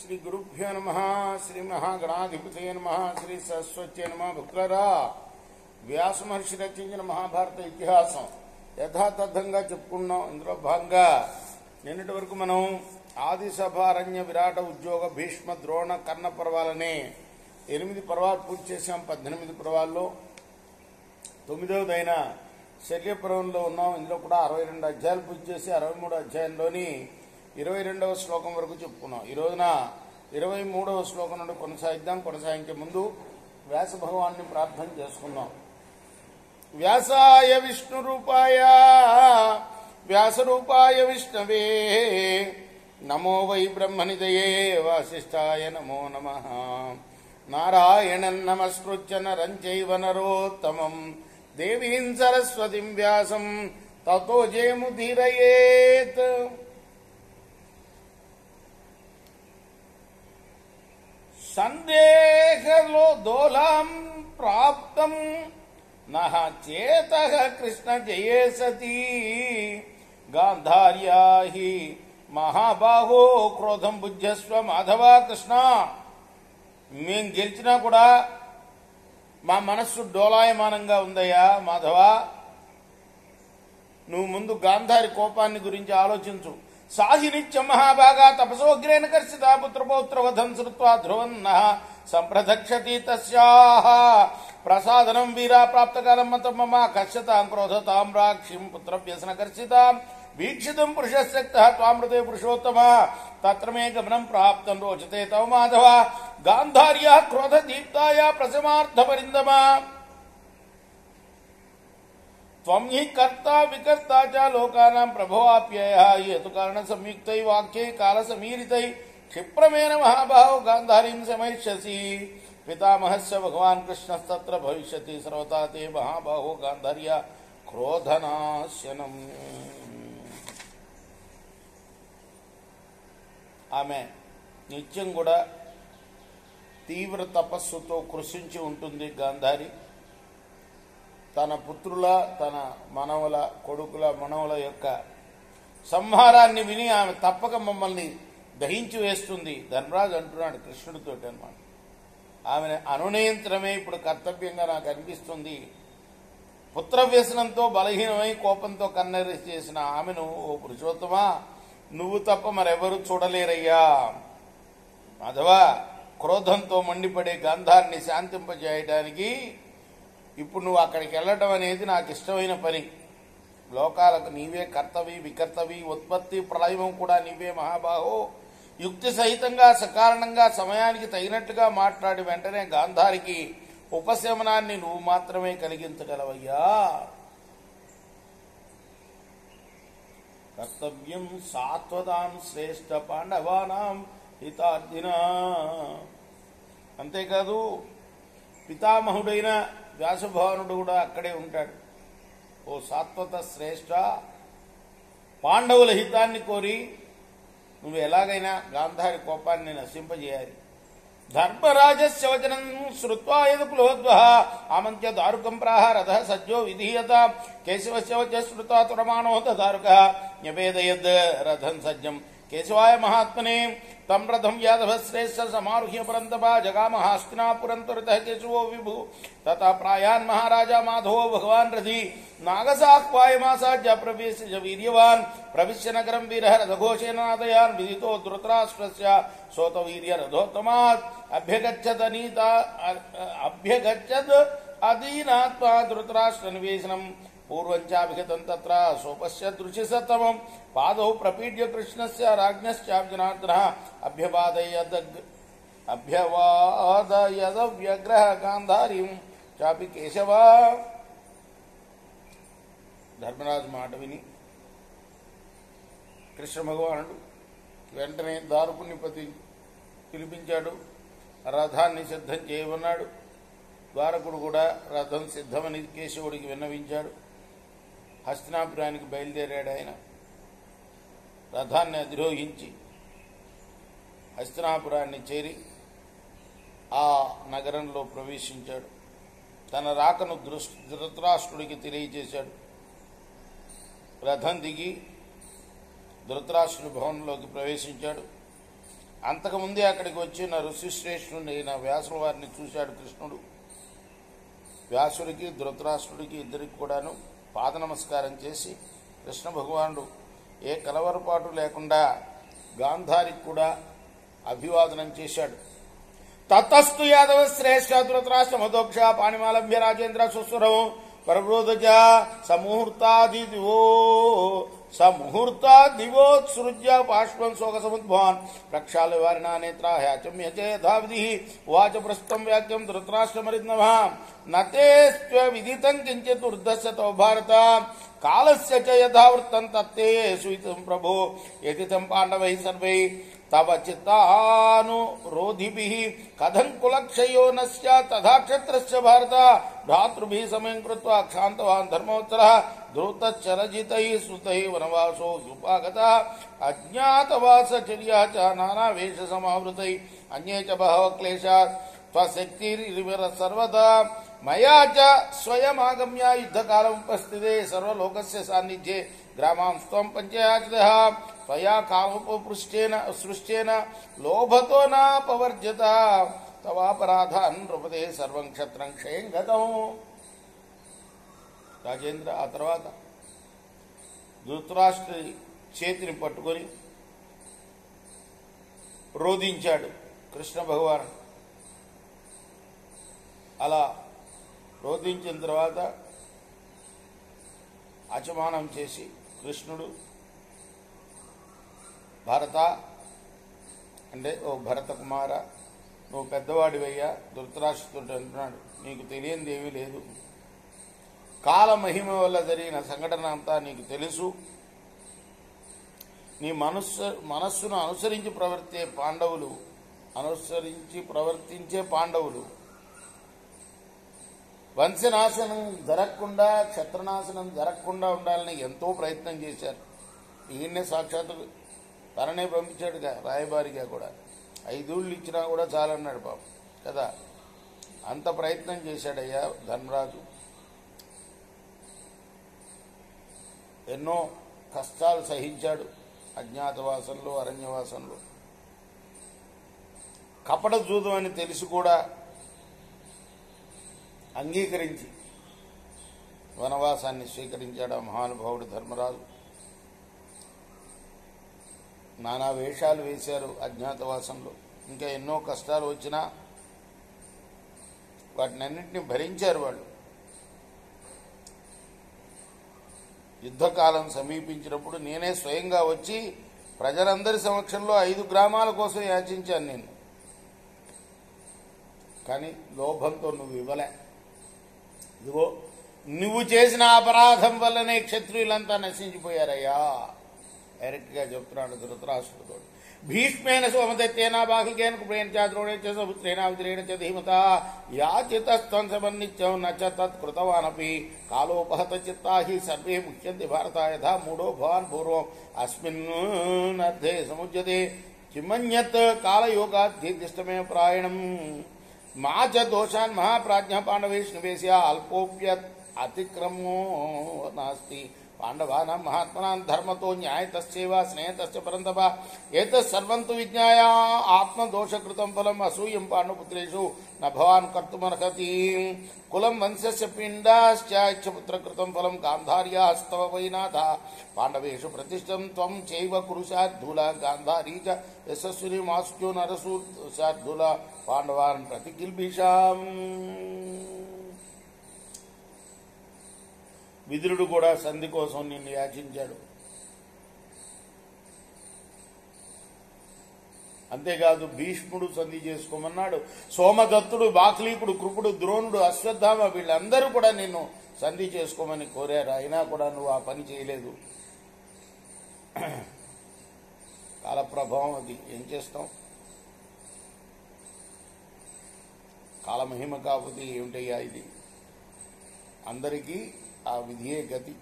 श्री गुरुभ्यो नमः श्री महागणाधिपतये नमः श्री सरस्वत्यै नमः భక్తులారా వ్యాస మహర్షి రచించిన మహాభారత ఇతిహాసం యథాతథంగా చెప్పుకున్నాం. ఇందులో భాగంగా నిన్నటి వరకు మనం ఆది సభ అరణ్య విరాట ఉద్యోగ భీష్మ ద్రోణ కర్ణ పర్వాలనే 8 పర్వాలు పూర్తి చేశాం. 18 పర్వాల్లో 9వదైన శల్య పర్వంలో ఉన్నాం. ఇందులో కూడా 62 అధ్యాయాలు పూర్తి చేసి 63 అధ్యాయంలోని 22వ శ్లోకం వరకు చెప్పుకున్నాం. ఈ రోజున 23వ శ్లోకం నుండి కొనసాగిద్దాం. కొనసాగించే ముందు వ్యాస భగవాన్ని ప్రార్థన చేసుకుందాం. వ్యాసాయ విష్ణు రూపాయ వ్యాస రూపాయ విష్ణవే నమో వై బ్రహ్మనిదయే వాసిష్ఠాయ నమో నమః. నారాయణం నమస్కృత్య నరం చైవ నరోత్తమం దేవీం సరస్వతిం వ్యాసం తతో జయముదీరయేత్. సందేహలో దోలాం ప్రాప్తం నహ చేతః కృష్ణ జయే సతీ గాంధార్యా హి మహాబాహో క్రోధం బుజ్జస్వ మాధవ. కృష్ణ, మేం గెలిచినా కూడా మా మనస్సు డోలాయమానంగా ఉందయ్యా మాధవ. నువ్వు ముందు గాంధారి కోపాన్ని గురించి ఆలోచించు. సాహి నిత్యం మహాభాగా తపసోగ్రేణ కర్షిత పుత్రపౌత్రవధం శ్రుత్వా ధ్రువన్న సంప్రదక్షతి తస్యాః ప్రసాదనం వీరా ప్రాప్తకాలం మతం మమ కర్షతాం క్రోధతాం రాక్షిం పుత్రవ్యసన కర్షితాం వీక్షితం పురుషశక్తః త్వామృతే పురుషోత్తమ తత్ర మే గమనం ప్రాప్తం రోచతే తవ మాధవ. గాంధార్యాః క్రోధదీప్తాయా ప్రసమార్థపరిందమ త్వం హి కర్తా వికర్తా చ లోకానాం ప్రభవాప్యయః హేతు కారణ సంయుక్తై వాక్యై కాల సమీరితై క్షిప్రమేణ మహాబాహో గాంధారీం సమయిష్యసి. పితామహస్య భగవాన్ కృష్ణస్తత్ర భవిష్యతి సర్వతా తే మహాబాహో గాంధార్య క్రోధనాశనం. ఆమె నిత్యం కూడా తీవ్ర తపస్సుతో కృషించి ఉంటుంది. గాంధారి తన పుత్రుల, తన మనవల, కొడుకుల, మనవల యొక్క సంహారాన్ని విని ఆమె తప్పక మమ్మల్ని దహించి వేస్తుంది. ధర్మరాజు అంటున్నాడు కృష్ణుడితోటి అన్నమాట. ఆమెను అనునియంత్రమే ఇప్పుడు కర్తవ్యంగా నాకు అనిపిస్తుంది. పుత్ర వ్యసనంతో బలహీనమై కోపంతో కన్నెరి చేసిన ఆమెను, ఓ పురుషోత్తమా, నువ్వు తప్ప మరెవరూ చూడలేరయ్యా. మాధవ, క్రోధంతో మండిపడే గాంధారిని శాంతింపజేయడానికి ఇప్పుడు నువ్వు అక్కడికి వెళ్ళటం అనేది నాకు ఇష్టమైన పని. లోకాలకు నీవే కర్తవి, వికర్తవి, ఉత్పత్తి ప్రళయం కూడా నీవే మహాబాహో. యుక్తి సహితంగా సకారణంగా సమయానికి తగినట్టుగా మాట్లాడి వెంటనే గాంధారికి ఉపశమనాన్ని నువ్వు మాత్రమే కలిగించగలవయ్యా. కర్తవ్యం సాత్వతాం శ్రేష్ఠ పాండవానాం హితార్థిన. అంతేకాదు పితామహుడైన వ్యాసభవనుడు కూడా అక్కడే ఉంటాడు. ఓ సాత్వత శ్రేష్ఠ, పాండవుల హితాన్ని కోరి నువ్వు ఎలాగైనా గాంధారి కోపాన్ని నశింపజేయాలి. ధర్మరాజస్య వచనం శ్రుత్వా యదుకులోద్వః ఆమంత్య దారుకం ప్రాహ రథః సజ్జో విధీయతాం కేశవస్య వచ శ్రుత్వా తురమాణో దారుకః న్యవేదయద్ రథం సజ్జం కేశవాయ మహాత్మనే. తం రథం యాదవశ్రేష్ఠ సమారుహ్య పరంతపా జగామ హస్తినాపురం త్వరితః కేశవో విభు. తథా ప్రాయాన్ మహారాజా మాధవో భగవాన్ రథి నాగసాహ్వాయమాసాద్య ప్రవేశ వీర్యవాన్ ప్రవిశ్య నగరం వీరః రథఘోషేణ నాదయాన్ విదితో ధృతరాష్ట్రస్య సోత వీర్య రథోత్తమాత్ అభ్యగచ్చద్ అదీనాత్మా ధృతరాష్ట్ర నివేశనం పూర్వంచాభిగతం తత్ర సోపశ్య దృశ్యసత్తమం పాదౌ ప్రపీడ్య కృష్ణస్య రాజ్ఞశ్చార్జునార్దనః అభ్యవాదయదవ్యగ్రహ గాంధారీం చాపి కేశవ. ధర్మరాజు మాట విని కృష్ణ భగవానుడు వెంటనే దారుకుని పిలిపించాడు. రథాన్ని సిద్ధం చేయమన్నాడు. ద్వారకుడు కూడా రథం సిద్ధమని కేశవుడికి విన్నవించాడు. హస్తినాపురానికి బయలుదేరాడు. ఆయన రథాన్ని అధిరోహించి హస్తినాపురాన్ని చేరి ఆ నగరంలో ప్రవేశించాడు. తన రాకను ధృతరాష్ట్రుడికి తెలియజేశాడు. రథం దిగి ధృతరాష్ట్రుడి భవనంలోకి ప్రవేశించాడు. అంతకుముందే అక్కడికి వచ్చిన ఋషిశ్రేష్ఠుని అయిన వ్యాసుల వారిని చూశాడు కృష్ణుడు. వ్యాసుడికి ధృతరాష్ట్రుడికి ఇద్దరికి కూడాను పాద నమస్కారం చేసి కృష్ణ భగవానుడు ఏ కలవరపాటు లేకుండా గాంధారికి కూడా అభివాదనం చేశాడు. తతస్తు యాదవ శ్రేష్ఠ ధృతరాష్ట్ర మధోక్ష పాణిమాలభ్య రాజేంద్ర సుస్వరం పరబ్రోధజ సముహూర్తాదివోత్సృజ్య పాష్పం శోకసముద్భవాన్ ప్రక్షాళ వారినా నేత్రా హ్యాచమ్య చేధావిధి వాచ ప్రస్తుతం వాక్యం ధృతరాష్ట్రమరిద్నవ నతేస్త్వ విదితం కించిత్ ఊర్ధస్యతో భారత కాలస్య చ యథావృత్తం తత్తే సుయితం ప్రభో యతితం పాండవై సర్వై తవ చిత్తానురోధిభిః కథం కులక్షయో నస్య తథా క్షత్రస్య భారత భ్రాతృభిః సమయం కృత్వా క్షాంతవాన్ ధర్మోత్తరః ధృతశ్చరజితైః సుతైః వనవాసో యుపాగతः అజ్ఞాతవాసచర్యా చ నానావేష సమావృతైః అన్యే చ బహవః క్లేశాः త్వశక్తిరివ సర్వదా మయా చ స్వయమాగమ్య యుద్ధకాలం ఉపస్థితే సర్వలోకస్య సాన్నిధ్యే గ్రామాంస్త్వం పంచయాచితః త్వయా కాలోపపృష్టేన సృష్టేన లోభతో నాపవర్జత తవాపరాధాన్ నృపదే సర్వం క్షత్రం క్షయం గతం. రాజేంద్ర ఆ తర్వాత ధృతరాష్ట్రుడి చేతిని పట్టుకొని రోధించాడు కృష్ణ భగవానుడు. అలా రోధించిన తర్వాత అచమానం చేసి కృష్ణుడు భరత అంటే ఓ భరత కుమార నువ్వు పెద్దవాడివయ్యా ధృతరాష్ట్రుడు అంటున్నాడు, నీకు తెలియంది ఏమీ లేదు. కాలమహిమ వల్ల జరిగిన సంఘటన అంతా నీకు తెలుసు. నీ మనస్సును అనుసరించి ప్రవర్తించే పాండవులు వంశనాశనం జరగకుండా క్షత్రనాశనం జరగకుండా ఉండాలని ఎంతో ప్రయత్నం చేశారు. ఈయన్నే సాక్షాత్తు తననే పంపించాడుగా రాయబారిగా కూడా 5 ఊళ్ళు ఇచ్చినా కూడా చాలన్నాడు పాపం కదా. అంత ప్రయత్నం చేశాడయ్యా ధర్మరాజు. ఎన్నో కష్టాలు సహించాడు అజ్ఞాతవాసంలో అరణ్యవాసంలో. కపట జూదం అని తెలిసి కూడా అంగీకరించి వనవాసాన్ని స్వీకరించాడు ఆ మహానుభావుడు ధర్మరాజు. నానా వేషాలు వేశారు అజ్ఞాతవాసంలో. ఇంకా ఎన్నో కష్టాలు వచ్చినా వాటినన్నింటినీ భరించారు వాళ్ళు. యుద్ధకాలం సమీపించినప్పుడు నేనే స్వయంగా వచ్చి ప్రజలందరి సమక్షంలో 5 గ్రామాల కోసం యాచించాను నేను. కానీ లోభంతో నువ్వు ఇవ్వలే. ఇదిగో నువ్వు చేసిన అపరాధం వల్లనే క్షత్రియులంతా నశించిపోయారయ్యా. డైరెక్ట్గా చెప్తున్నాడు ధృతరాష్ట్రుడితో. భీష్మేన సోమదత్తేన బాహుకేన కృపేణ చ ద్రోణేన చ సపుత్రేణ విద్రేణ చ ధీమతా యాచితస్త్వం సమన్నిత్యం న చ తత్ కృతవానపి కాలోపహత చిత్తా హి సర్వే ముఖ్యంతి భారత యథా మూఢో భవాన్ పూర్వం అస్మిన్నర్థే సముచ్యతే కిమన్యత్ కాలయోగాద్ధీర్దిష్టమే ప్రాయణం మా చ దోషాన్ మహాప్రాజ్ఞ పాండవేషు నివేశ్య అల్పోప్యత్ అతిక్రమో నాస్తి పాండవానాం మహాత్మనాం ధర్మతో న్యాయతశ్చైవ స్నేహతశ్చ పరంతప ఏతత్ సర్వం తు విజ్ఞాయ ఆత్మదోషకృతం ఫలం అసూయం పాండుపుత్రేషు న భవాన్ కర్తుమర్హతి కులం వంశస్య పిండాశ్చ ఇచ్చపుత్రకృతం ఫలం గాంధార్యాస్తవ వైనాథ పాండవేషు ప్రతిష్టం త్వం చైవ కురు శార్దూల గాంధారీ చ యశస్విని మాస్క్యో నరసూ శార్దూల పాండవాన్ ప్రతికిల్బిషాం. విదురుడు కూడా సంధి కోసం నిన్ను యాచించాడు. అంతేకాదు భీష్ముడు సంధి చేసుకోమన్నాడు. సోమదత్తుడు, బాక్లీకుడు, కృపుడు, ద్రోణుడు, అశ్వత్థామ వీళ్ళందరూ కూడా నిన్ను సంధి చేసుకోమని కోరారు. అయినా కూడా నువ్వు ఆ పని చేయలేదు. కాలప్రభావం అది, ఏం చేస్తాం. కాలమహిమ కాకపోతే ఏమిటయ్యా ఇది. అందరికీ ఆ విధియే గతి.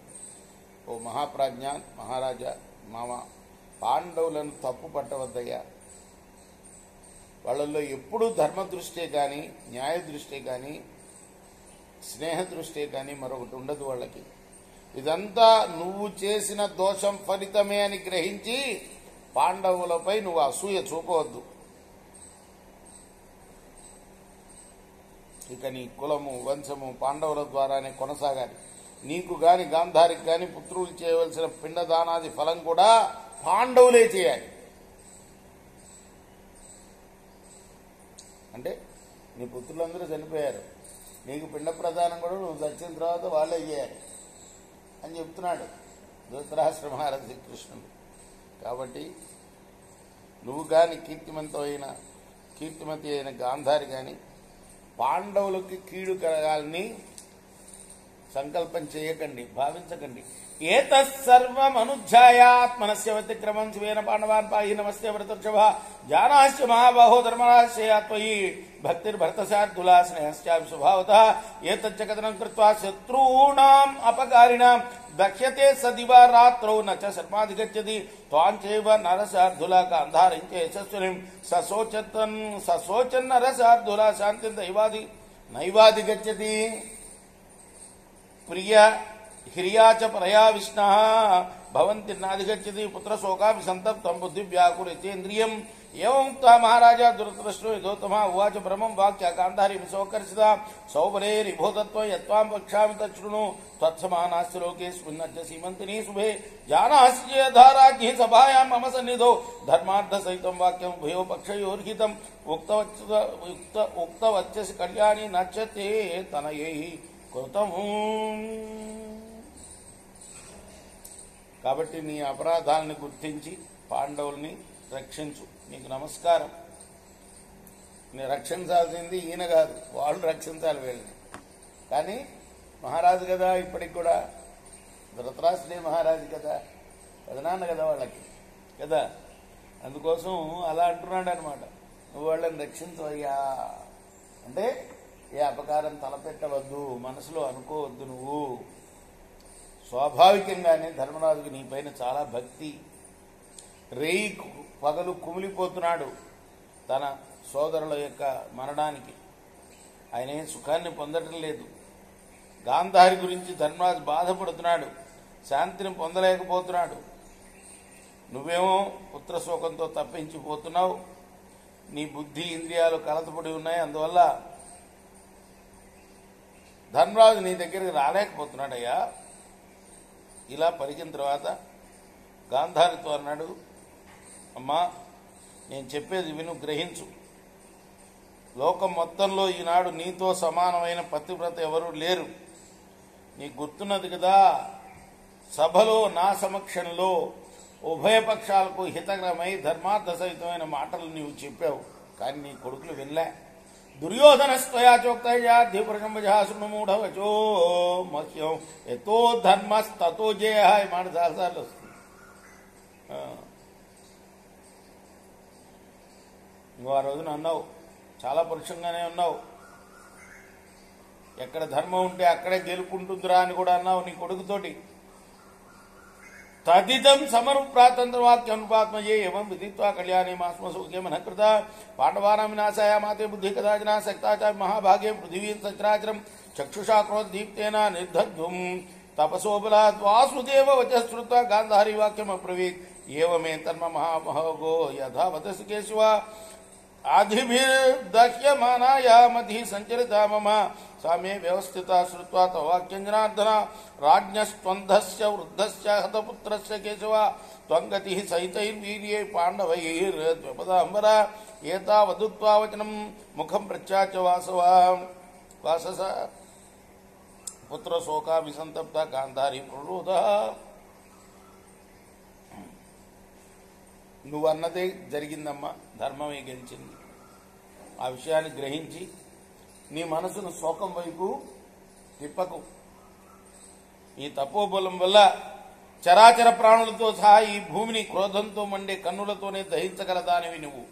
ఓ మహాప్రాజ్ఞ మహారాజా మామ, పాండవులను తప్పు పట్టవద్దయ్యా. వాళ్ళల్లో ఎప్పుడూ ధర్మదృష్టే కానీ, న్యాయ దృష్టే కానీ, స్నేహ దృష్టే కానీ మరొకటి ఉండదు వాళ్ళకి. ఇదంతా నువ్వు చేసిన దోషం ఫలితమే అని గ్రహించి పాండవులపై నువ్వు అసూయ చూపవద్దు. ఇక నీ కులము వంశము పాండవుల ద్వారానే కొనసాగాలి. నీకు గాని గాంధారికి గాని పుత్రులు చేయవలసిన పిండదానాది ఫలం కూడా పాండవులే చేయాలి. అంటే నీ పుత్రులందరూ చనిపోయారు, నీకు పిండ ప్రదానం కూడా నువ్వు చచ్చిన తర్వాత వాళ్ళే చేయాలి అని చెప్తున్నాడు ధృతరాష్ట్ర మహారాజు కృష్ణుడు. కాబట్టి నువ్వు కానీ కీర్తిమతి అయిన గాంధారి కానీ పాండవులకి కీడు కలగాలని సంకల్పం చేయకండి, భావించకండి. ఏతత్సర్వమనుధ్యాయాత్మనస్య వ్యతిక్రమం శివేన పాండవాన్ పాహి నమస్తే వ్రతర్షభ జానాశ్చ మహాబాహో ధర్మరాశ్చయా త్వయి భక్తిర్భర్తశార్దులా స్నేహశ్చాపి స్వభావతః ఏతచ్చ కథనం కృత్వా శత్రూణాం అపకారిణాం దక్ష్యతే సదివా రాత్రౌ నచ శర్మాధిగచ్చతి త్వాంచైవ నరశార్దులా గాంధారించే యశస్వినిం సశోచన్ నరశార్దులా శాంతిం నైవాధిగచ్చతి ప్రియ హిరియా చ పరయా విష్ణా భవంతి నాధిగచ్చతి పుత్రశోకాపి సంతప్తం బుద్ధి వ్యాకురితేంద్రియం ఏముక్తా మహారాజా దురదృష్టో యథోత్తమ ఉవాచ బ్రహ్మం వాక్య గాంధారీ సోకర్షిత సౌబలేరిభోతత్వం యత్వాం వక్ష్యామి తచ్చృణు త్వత్సమానాస్తి లోకేస్మిన్నర్జ సీమంతిని శుభే జానాస్తి యథారాజ్ఞి సభాయాం మమ సన్నిధో ధర్మార్థ సహితం వాక్యం భయో పక్షయోర్హితం ఉక్తవచ్చసి కళ్యాణి నచ్చతే తనయై కృతము. కాబట్టి నీ అపరాధాలను గుర్తించి పాండవుల్ని రక్షించు. నీకు నమస్కారం. నీ రక్షించాల్సింది ఈయన కాదు, వాళ్ళు రక్షించాలి వీళ్ళని. కానీ మహారాజు కదా, ఇప్పటికి కూడా ధృతరాష్ట్రుడే మహారాజు కదా, పెదనాన్న కదా వాళ్ళకి కదా, అందుకోసం అలా అంటున్నాడు అనమాట. నువ్వు వాళ్ళని రక్షించవయ్యా అంటే ఏ అపకారం తలపెట్టవద్దు, మనసులో అనుకోవద్దు. నువ్వు స్వాభావికంగానే ధర్మరాజుకి నీపైన చాలా భక్తి. రేయి పగలు కుమిలిపోతున్నాడు తన సోదరుల యొక్క మరణానికి. ఆయన సుఖాన్ని పొందటం లేదు. గాంధారి గురించి ధర్మరాజు బాధపడుతున్నాడు, శాంతిని పొందలేకపోతున్నాడు. నువ్వేమో పుత్రశోకంతో తప్పించిపోతున్నావు. నీ బుద్ధి ఇంద్రియాలు కలతపడి ఉన్నాయి. అందువల్ల ధర్మరాజు నీ దగ్గరికి రాలేకపోతున్నాడయ్యా. ఇలా పలికిన తర్వాత గాంధారితో అన్నాడు, అమ్మా నేను చెప్పేది విను, గ్రహించు. లోకం మొత్తంలో ఈనాడు నీతో సమానమైన పతివ్రత ఎవరూ లేరు. నీకు గుర్తున్నది కదా, సభలో నా సమక్షంలో ఉభయపక్షాలకు హితకరమై ధర్మార్థ సహితమైన మాటలు నీవు చెప్పావు. కానీ నీ కొడుకులు వినలే. దుర్యోధనస్త్వయా చోక్తయాధ్యప్రశంభజాశృణుమూఢవచో మహ్యం ఎతో ధర్మస్తతో జయ. ఈ మాట చాలాసార్లు వస్తుంది. ఇంకో ఆ రోజున అన్నావు, చాలా పరుషంగానే ఉన్నావు. ఎక్కడ ధర్మం ఉంటే అక్కడే గెలుపుంటుందిరా అని కూడా అన్నావు నీ కొడుకుతోటి. తదిదం సమరుప్రాతంత్రవాక్యనుపాత్మయే ఏవం విదిత్వా కళ్యాణే మాస్మసౌఖ్యమన కృత పాండవానాం వినాశాయ మాతే బుద్ధి కదాచన శక్తాచ మహాభాగే పృథివీం సచరాచరం చక్షుషా క్రోధదీప్తేన నిర్ధద్వం తపసోబలాద్ వాసుదేవ వచశ్రుత్వా గాంధారీ వాక్యమబ్రవీత్ ఏవమే తన్మ మహామహోగో యథా వదసి కేశవ ఆదిభిర్దహ్యమానాయా మధి సంచరిత మమ సామే వ్యవస్థిత శ్రుత్వా తవాక్యం జనార్దన రాజ్ఞస్త్వంధస్య వృద్ధస్య హతపుత్రస్య కేశవ త్వంగతి సహితైర్వీర్యే పాండవైర్ద్విపదాంబర ఏతావదుత్వా వచనం ముఖం ప్రత్యాచ వాసస పుత్రశోకా విసంతప్త గాంధారీ ప్రరోధ. నువ్వన్నదే జరిగిందమ్మా, ధర్మమే గెలిచింది. ఆ విషయాన్ని గ్రహించి నీ మనసును శోకం వైపు తిప్పకు. ఈ తపోబలం వల్ల చరాచర ప్రాణులతో సహా ఈ భూమిని క్రోధంతో మండే కన్నులతోనే దహించగలదానివి నువ్వు.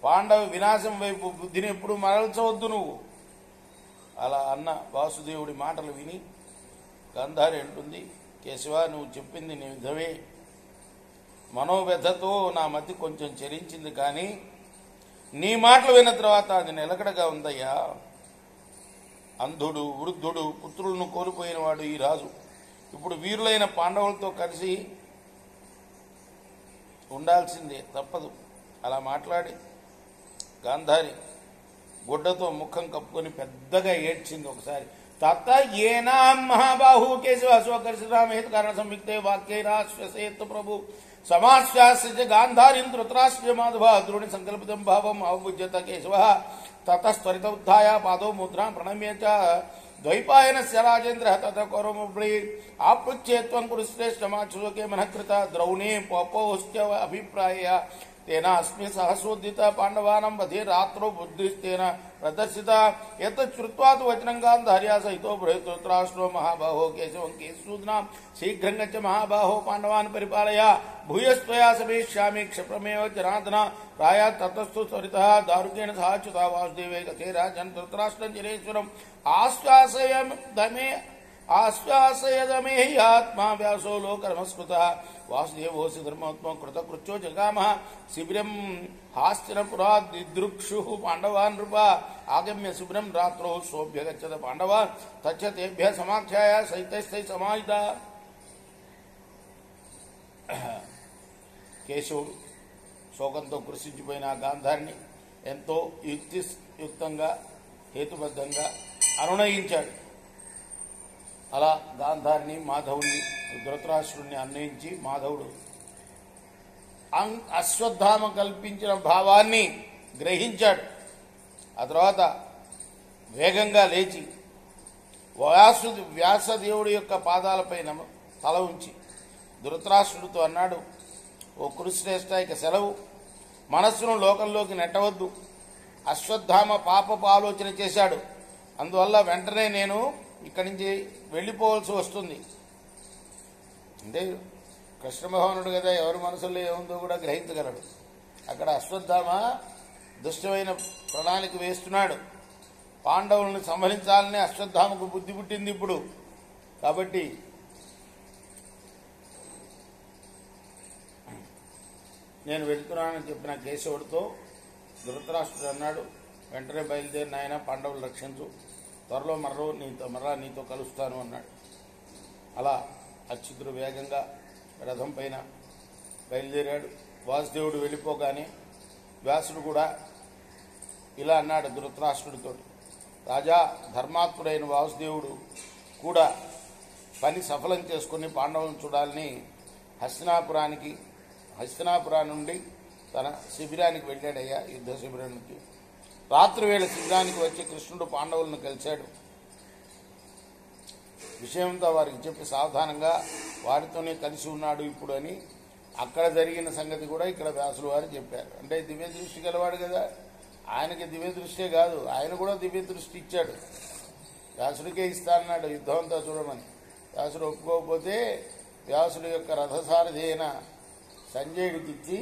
పాండవ వినాశం వైపు బుద్ధిని ఎప్పుడు మరల్చవద్దు నువ్వు. అలా అన్న వాసుదేవుడి మాటలు విని గాంధారి అంటుంది, కేశవ నువ్వు చెప్పింది నిజమే. మనోవ్యధతో నా మతి కొంచెం చెరించింది, కానీ నీ మాటలు విన్న తర్వాత అది నిలకడగా ఉందయ్యా. అంధుడు వృద్ధుడు పుత్రులను కోల్పోయినవాడు ఈ రాజు ఇప్పుడు వీరులైన పాండవులతో కలిసి ఉండాల్సిందే, తప్పదు. అలా మాట్లాడి గాంధారి గుడ్డతో ముఖం కప్పుకొని పెద్దగా ఏడ్చింది ఒకసారి. తత ఏనాం మహాబాహు కేశవ స్వకర్షిరామేత్ కారణ సంయుక్తే వాక్యైరాశ్వసేత్ ప్రభు సమాశ్వాస్య గాంధారీం ధృతరాష్ట్ర మాధవ ద్రోణి సంకల్పితం భావం అవబుజ్యత కేశవ తతస్త్వరిత ఉత్థాయ పాదౌ ముద్రాం ప్రణమ్య చ ద్వైపాయనస్య రాజేంద్ర తత కౌరవముబ్రీ ఆపృచ్ఛేత్వం కురు శ్రేష్టమాచ్యుకే మనఃకృత ద్రౌణీ పౌపౌశ్చ అభిప్రాయ తేన అస్మి సహసోద్దిత పాండవానం వధే రాత్రో బుద్ధిస్తేన ప్రదర్శిత ఎతశ్రుత్వాతు వచనం గాంధార్యా సహితో బృహత్రాష్ట్రో మహాబాహో కేశవం కేశూద్నాం శీఘ్రం గచ్చ మహాబాహో పాండవాన్ పరిపాలయ భూయస్త్వయా సమేష్యామి క్షిప్రమేవ జనార్దన రాయా తతస్థు త్వరిత దారుకేణ సహాచ్యుత వాసుదేవే గతే రాజన్ ధృతరాష్ట్రం జనేశ్వరం ఆశ్వాసయదమే ఆత్మా వ్యాసో లోకర్మస్కృత వాసుదేవోసి ధర్మోత్మ కృతకృత్యో జగామ శిబిరం హాస్తినపురా దిదృక్షు పాండవాన్ నృప ఆగమ్య శిబిరం రాత్రో సోభ్యగచ్చత పాండవాన్ తచ్చ తేభ్య సమాఖ్యాయ సైతస్థై సమాహిత. కేశవుడు శోకంతో కృషించిపోయిన గాంధారిని ఎంతో యుక్తియుక్తంగా హేతుబద్ధంగా అనునయించాడు. అలా గాంధారిని మాధవుని ధృతరాష్ట్రుడిని అన్వయించి మాధవుడు అశ్వత్థామ కల్పించిన భావాన్ని గ్రహించాడు. ఆ తర్వాత వేగంగా లేచి వ్యాసదేవుడి యొక్క పాదాలపై తల ఉంచి ధృతరాష్ట్రుడితో అన్నాడు, ఓ కురుశ్రేష్ఠ, ఇక సెలవు. మనస్సును లోకంలోకి నెట్టవద్దు. అశ్వత్థామ పాపపు ఆలోచన చేశాడు. అందువల్ల వెంటనే నేను ఇక్కడి నుంచి వెళ్ళిపోవాల్సి వస్తుంది. అంటే కృష్ణభగవానుడు కదా, ఎవరి మనసులో ఏముందో కూడా గ్రహించగలడు. అక్కడ అశ్వత్థామ దుష్టమైన ప్రణాళిక వేస్తున్నాడు. పాండవులను సంహరించాలని అశ్వత్థామకు బుద్ధి పుట్టింది ఇప్పుడు. కాబట్టి నేను వెళ్తున్నానని చెప్పిన కేశవుడితో ధృతరాష్ట్రుడు అన్నాడు, వెంటనే బయలుదేరి నాయన పాండవులు రక్షించు, త్వరలో మరలా నీతో కలుస్తాను అన్నాడు. అలా అచ్యుతుడు వేగంగా రథం పైన బయలుదేరాడు. వాసుదేవుడు వెళ్ళిపోగానే వ్యాసుడు కూడా ఇలా అన్నాడు ధృతరాష్ట్రుడితో, రాజా, ధర్మాత్ముడైన వాసుదేవుడు కూడా పని సఫలం చేసుకుని పాండవులను చూడాలని హస్తినాపురం నుండి తన శిబిరానికి వెళ్ళాడయ్యా, యుద్ధ శిబిరానికి. రాత్రివేళ శిబిరానికి వచ్చి కృష్ణుడు పాండవులను కలిశాడు. విషయంతో వారికి చెప్పి సావధానంగా వారితోనే కలిసి ఉన్నాడు ఇప్పుడు అని అక్కడ జరిగిన సంగతి కూడా ఇక్కడ వ్యాసులు వారు చెప్పారు. అంటే దివ్య దృష్టి గలవాడు కదా, ఆయనకి దివ్య దృష్టే కాదు, ఆయన కూడా దివ్య దృష్టి ఇచ్చాడు. వ్యాసుడికే ఇస్తానన్నాడు యుద్ధం అంతా చూడమని. వ్యాసుడు ఒప్పుకోకపోతే వ్యాసుడి యొక్క రథసారథి అయిన సంజయుడికి ఇచ్చి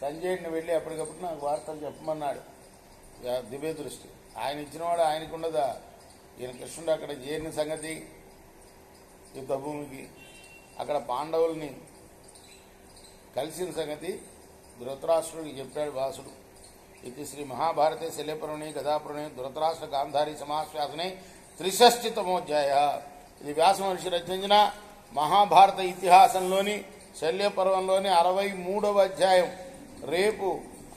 సంజయుడిని వెళ్ళి అప్పటికప్పుడు నాకు వార్తలు చెప్పమన్నాడు. దివ్య దృష్టి ఆయన ఇచ్చినవాడు ఆయనకు ఉండదా? ఈయన కృష్ణుడు అక్కడ చేరిన సంగతి, యుద్ధభూమికి అక్కడ పాండవుల్ని కలిసిన సంగతి ధృతరాష్ట్రుడికి చెప్పాడు వ్యాసుడు. ఇది శ్రీ మహాభారతే శల్యపర్వణి గదాపర్వణి ధృతరాష్ట్ర గాంధారీ సమాశ్వాసనే 63తమోధ్యాయ. ఇది వ్యాస మహర్షి రచించిన మహాభారత ఇతిహాసంలోని శల్యపర్వంలోని 63వ అధ్యాయం. రేపు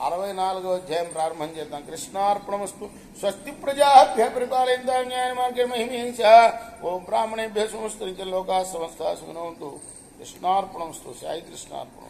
64వ అధ్యాయం ప్రారంభం చేద్దాం. కృష్ణార్పణమస్తు. స్వస్తి ప్రజాభ్య పరిపాలయంతాం న్యాయ మార్గే మహిమేష. ఓం బ్రాహ్మణేభ్య సమస్తు లోకా సమస్తా సుఖినోంతు. కృష్ణార్పణమస్తు. సాయి కృష్ణార్పణం.